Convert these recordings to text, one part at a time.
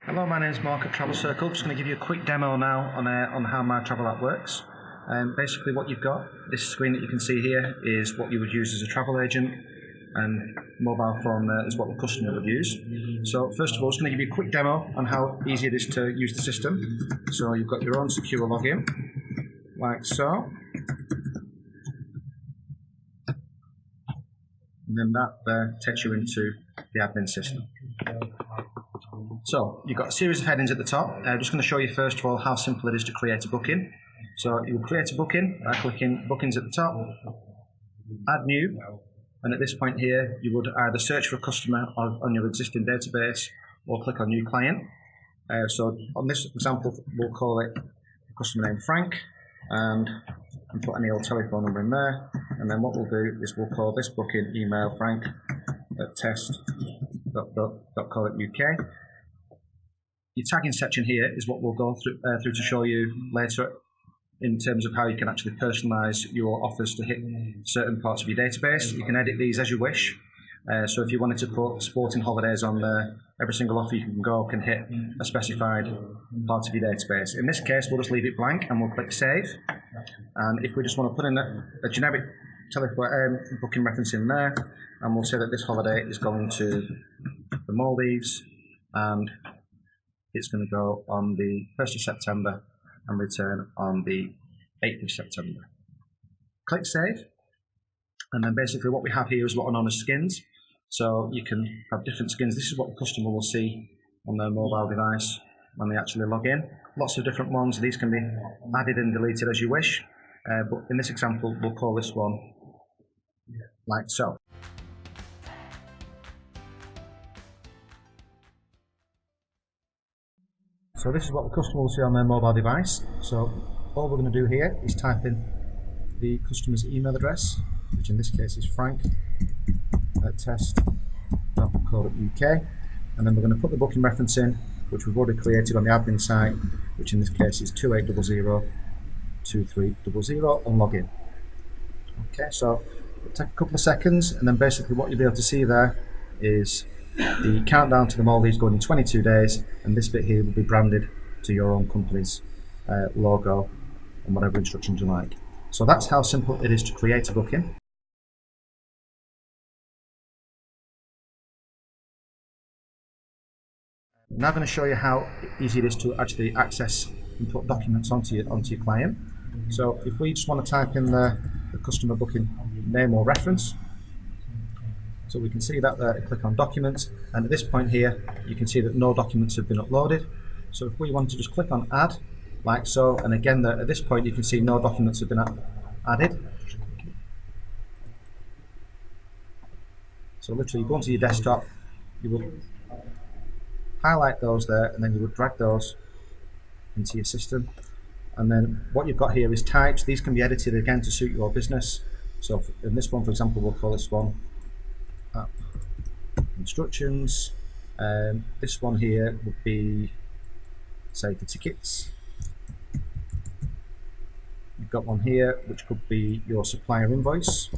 Hello, my name is Mark at Travel Circle. Just going to give you a quick demo now on how MyTravelApp works. Basically what you've got, this screen that you can see here is what you would use as a travel agent, and mobile phone there is what the customer would use. So first of all, just going to give you a quick demo on how easy it is to use the system. So you've got your own secure login, like so. And then that takes you into the admin system. So you've got a series of headings at the top. I'm just going to show you first of all how simple it is to create a booking. So you will create a booking by clicking bookings at the top, add new, and at this point here you would either search for a customer on your existing database or click on new client. So on this example we'll call it customer name Frank, and put any old telephone number in there, and then what we'll do is we'll call this booking email frank@test.co.uk. Your tagging section here is what we'll go through to show you later in terms of how you can actually personalise your offers to hit certain parts of your database. You can edit these as you wish. So if you wanted to put sporting holidays on there, every single offer you can hit a specified part of your database. In this case, we'll just leave it blank and we'll click save. And if we just want to put in a generic telephone booking reference in there, and we'll say that this holiday is going to the Maldives, and it's going to go on the 1st of September and return on the 8th of September. Click save, and then basically what we have here is what are known as skins. So you can have different skins. This is what the customer will see on their mobile device when they actually log in. Lots of different ones. These can be added and deleted as you wish, but in this example we'll call this one like so. So this is what the customer will see on their mobile device. So all we're going to do here is type in the customer's email address, which in this case is frank@test.co.uk, and then we're going to put the booking reference in, which we've already created on the admin site, which in this case is 28002300, and log in. Okay, so it'll take a couple of seconds, and then basically what you'll be able to see there is the countdown to the Maldives going in 22 days, and this bit here will be branded to your own company's logo and whatever instructions you like. So that's how simple it is to create a booking. I'm now going to show you how easy it is to actually access and put documents onto your client. So if we just want to type in the customer booking name or reference, so we can see that there, click on documents, and at this point here you can see that no documents have been uploaded. So if we want to just click on add, like so, and again at this point you can see no documents have been added. So literally you go onto your desktop, you will highlight those there, and then you would drag those into your system, and then what you've got here is types. These can be edited again to suit your business. So in this one, for example, we'll call this one app instructions. This one here would be, say, for tickets. You've got one here which could be your supplier invoice.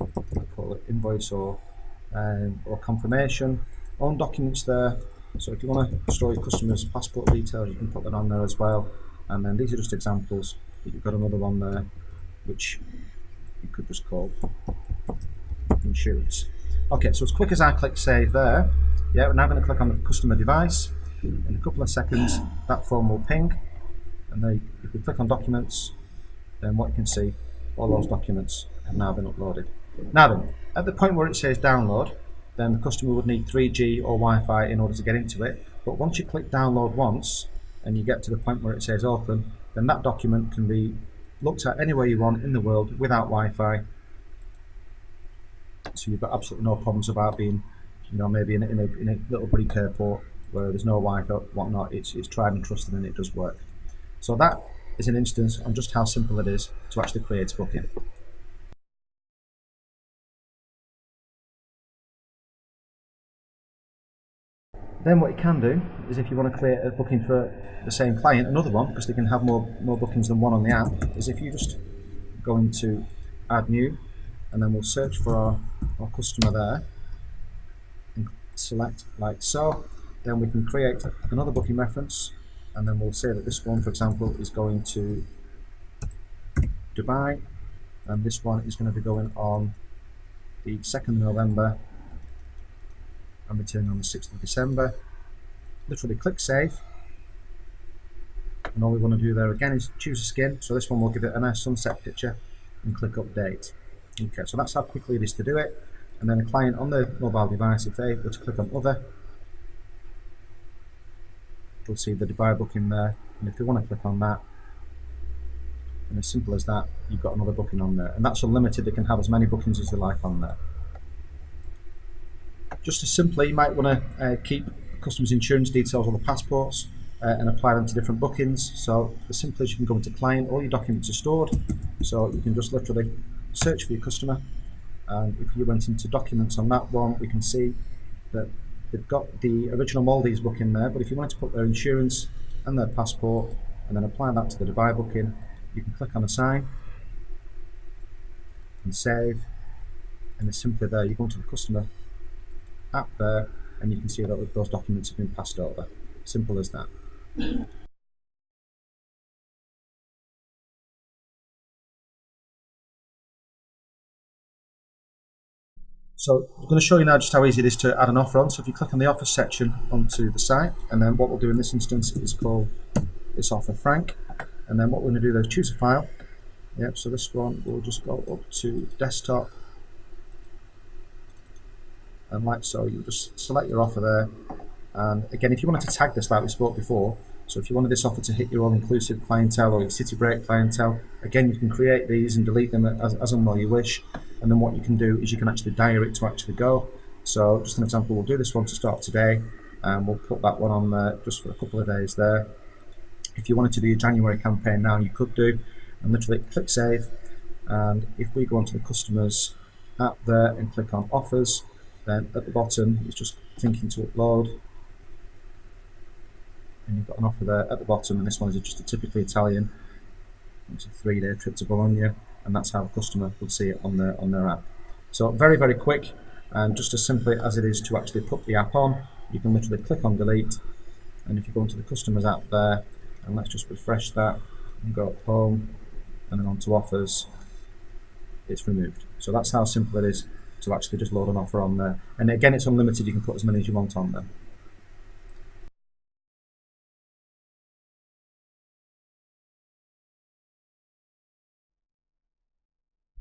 I'll call it invoice or confirmation. Own documents there. So if you want to store your customer's passport details, you can put that on there as well. And then these are just examples. You've got another one there which you could just call insurance. Okay, so as quick as I click save there, yeah, we're now going to click on the customer device. In a couple of seconds that phone will ping, and then if we click on documents, then what you can see, all those documents have now been uploaded. Now then, at the point where it says download, then the customer would need 3G or Wi-Fi in order to get into it. But once you click download once and you get to the point where it says open, then that document can be looked at anywhere you want in the world without Wi-Fi. So you've got absolutely no problems about being, maybe in a little Greek airport where there's no Wi-Fi, whatnot. It's tried and trusted, and it does work. So that is an instance on just how simple it is to actually create a booking. Then what you can do is, if you want to create a booking for the same client, another one, because they can have more bookings than one on the app, is if you just go into add new, and then we'll search for our customer there and select like so. then we can create another booking reference, and then we'll say that this one, for example, is going to Dubai, and this one is going to be going on the 2nd of November and returning on the 6th of December. Literally click save, and all we want to do there again is choose a skin. So this one will give it a nice sunset picture, and click update. Okay, so that's how quickly it is to do it. And then a client on the mobile device, if they were to click on other, they'll see the Dubai booking there, and if they want to click on that, and as simple as that, you've got another booking on there, and that's unlimited. They can have as many bookings as they like on there. Just as simply, you might want to keep customers' insurance details on the passports and apply them to different bookings. So as simple as you can go into client, all your documents are stored, so you can just literally search for your customer, and if you went into documents on that one, we can see that they've got the original Maldives booking there, but if you wanted to put their insurance and their passport and then apply that to the Dubai booking, you can click on assign and save, and it's simply there. You go into the customer app there, and you can see that those documents have been passed over. Simple as that. So I'm going to show you now just how easy it is to add an offer on. So if you click on the offers section onto the site, and then what we'll do in this instance is call this offer Frank, and then what we're going to do there is choose a file. Yep, so this one will just go up to desktop, and like so, you just select your offer there. And again, if you wanted to tag this like we spoke before, so if you wanted this offer to hit your all-inclusive clientele or your city break clientele, again, you can create these and delete them as and when you wish. And then what you can do is you can actually diary it to actually go. So just an example, we'll do this one to start today, and we'll put that one on there just for a couple of days there. If you wanted to do your January campaign now, you could do, and literally click save. And if we go onto the customers app there and click on offers, then at the bottom it's just thinking to upload, and you've got an offer there at the bottom, and this one is just a typically Italian. It's a 3-day trip to Bologna, and that's how a customer would see it on their app. So very, very quick, and just as simply as it is to actually put the app on, you can literally click on delete, and if you go into the customers app there, and let's just refresh that and go up home and then onto offers, it's removed. So that's how simple it is to actually just load an offer on there. And again, it's unlimited, you can put as many as you want on there.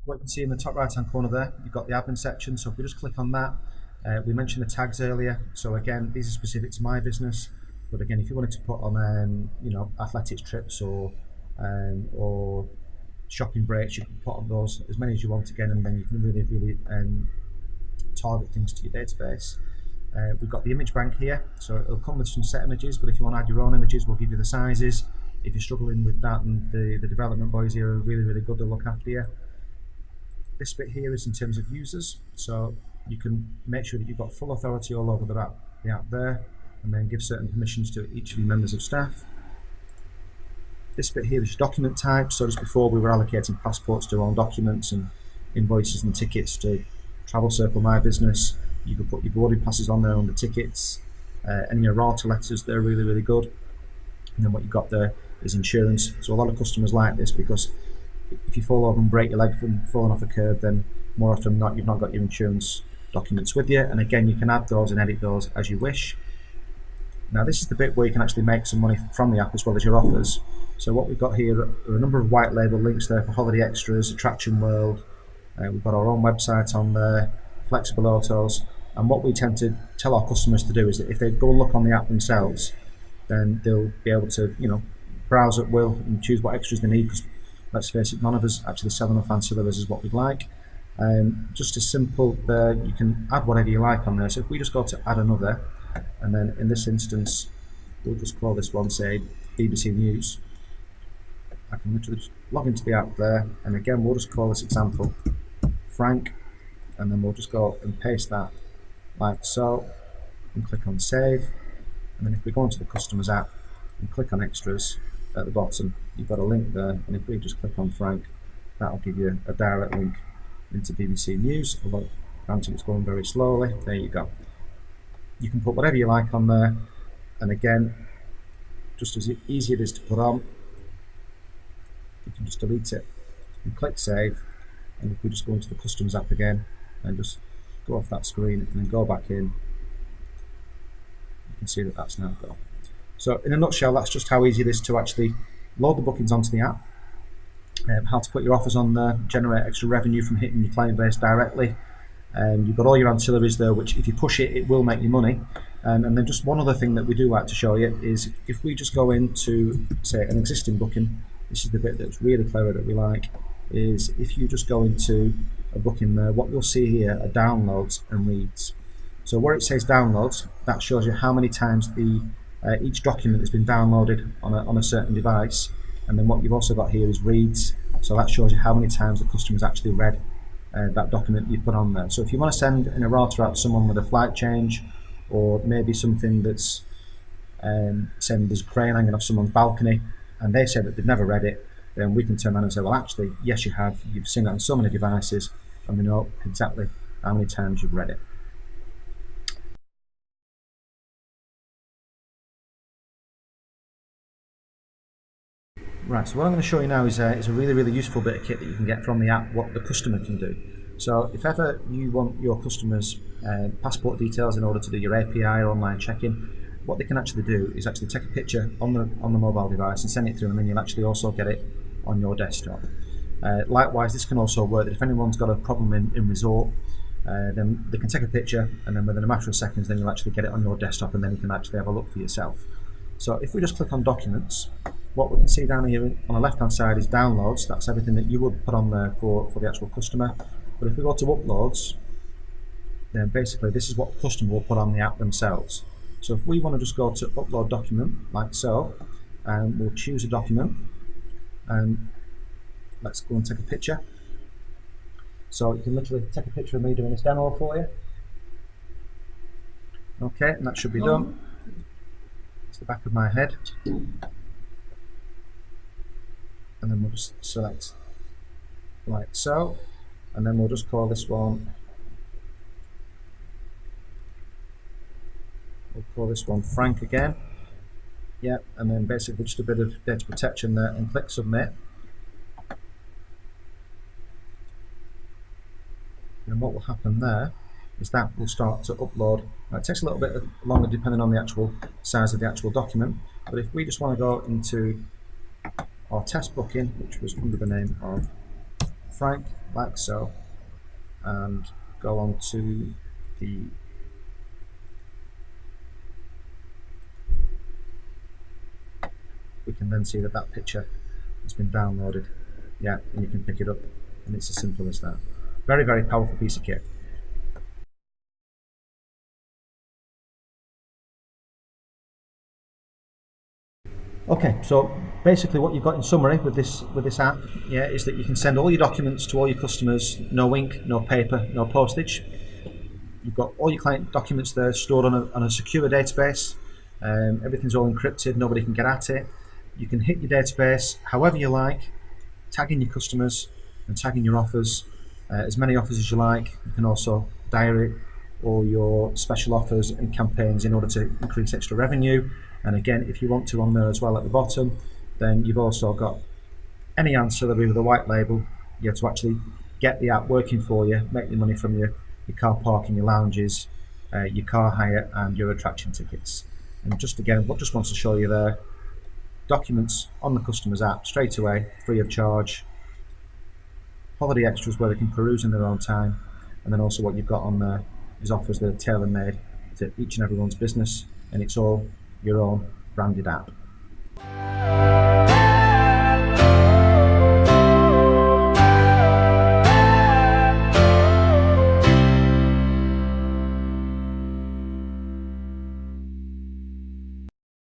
What you can see in the top right hand corner there, you've got the admin section. So if we just click on that, we mentioned the tags earlier. So again, these are specific to my business, but again, if you wanted to put on you know, athletics trips or shopping breaks, you can put on those as many as you want again, and then you can really target things to your database. We've got the image bank here, so it'll come with some set images, but if you want to add your own images, we'll give you the sizes. If you're struggling with that, and the development boys here are really good to look after you. This bit here is in terms of users, so you can make sure that you've got full authority all over the app there, and then give certain permissions to each of your members of staff. This bit here is document type, so just before we were allocating passports to our own documents and invoices and tickets to Travel Circle My Business. You can put your boarding passes on there on the tickets, any errata letters, they're really good. And then what you've got there is insurance. So a lot of customers like this because if you fall over and break your leg from falling off a curb, then more often than not you've not got your insurance documents with you, and again you can add those and edit those as you wish. Now this is the bit where you can actually make some money from the app as well as your offers. So what we've got here are a number of white label links there for holiday extras, Attraction World, we've got our own website on there, flexible autos, and what we tend to tell our customers to do is that if they go and look on the app themselves, then they'll be able to, you know, browse at will and choose what extras they need, because let's face it, none of us actually sell enough ancillaries as what we'd like. Just as simple there, you can add whatever you like on there. So if we just go to add another, and then in this instance we'll just call this one, say, BBC News. I can literally just log into the app there, and again we'll just call this example Frank, and then we'll just go and paste that like so, and click on save. And then if we go into the customers app and click on extras at the bottom, you've got a link there, and if we just click on Frank, that'll give you a direct link into BBC News, although granted it's going very slowly. There you go. You can put whatever you like on there, And again, just as easy it is to put on, you can just delete it and click save. And if we just go into the Customs app again and just go off that screen and then go back in, you can see that that's now gone. So in a nutshell, that's just how easy it is to actually load the bookings onto the app, how to put your offers on there, generate extra revenue from hitting your client base directly. You've got all your ancillaries there, which if you push it, it will make you money. And then just one other thing that we do like to show you is if we just go into, say, an existing booking, this is the bit that's really clever that we like, is if you just go into a booking there, what you'll see here are downloads and reads. So where it says downloads, that shows you how many times each document has been downloaded on a certain device. And then what you've also got here is reads. So that shows you how many times the customer's actually read that document you put on there. So if you want to send an errata out to someone with a flight change, or maybe something that's saying there's a crane hanging off someone's balcony, and they say that they've never read it, then we can turn around and say, well, actually, yes, you have. You've seen it on so many devices, and we know exactly how many times you've read it. Right, so what I'm going to show you now is a really, really useful bit of kit that you can get from the app, what the customer can do. So if ever you want your customers' passport details in order to do your API or online check-in, what they can actually do is actually take a picture on the mobile device and send it through, and then you'll actually also get it on your desktop. Likewise, this can also work that if anyone's got a problem in resort, then they can take a picture, and then within a matter of seconds, then you'll actually get it on your desktop, and then you can actually have a look for yourself. So if we just click on Documents, what we can see down here on the left-hand side is Downloads. That's everything that you would put on there for the actual customer. But if we go to Uploads, then basically this is what the customer will put on the app themselves. So if we want to just go to Upload Document, like so, and we'll choose a document, and let's go and take a picture. So you can literally take a picture of me doing this demo for you. Okay, and that should be done. It's the back of my head. And then we'll just select like so, and then we'll just call this one, Frank again. Yeah, and then basically just a bit of data protection there, and click submit. And what will happen there is that will start to upload. Now, it takes a little bit longer depending on the actual size of the actual document, but if we just want to go into our test booking, which was under the name of Frank, like so, and go on to we can then see that picture has been downloaded. Yeah, and you can pick it up, and it's as simple as that. Very, very powerful piece of kit. Okay, so basically what you've got in summary with this app, yeah, is that you can send all your documents to all your customers, no ink, no paper, no postage. You've got all your client documents there stored on a secure database. Everything's all encrypted, nobody can get at it. You can hit your database however you like, tagging your customers and tagging your offers, as many offers as you like. You can also diary all your special offers and campaigns in order to increase extra revenue. And again, if you want to on there as well at the bottom, then you've also got any ancillary with a white label, you have to actually get the app working for you, make your money from your car parking, your lounges, your car hire and your attraction tickets. And just again, what just wants to show you there, documents on the customer's app straight away, free of charge, holiday extras where they can peruse in their own time, and then also what you've got on there is offers that are tailor-made to each and everyone's business, and it's all your own branded app.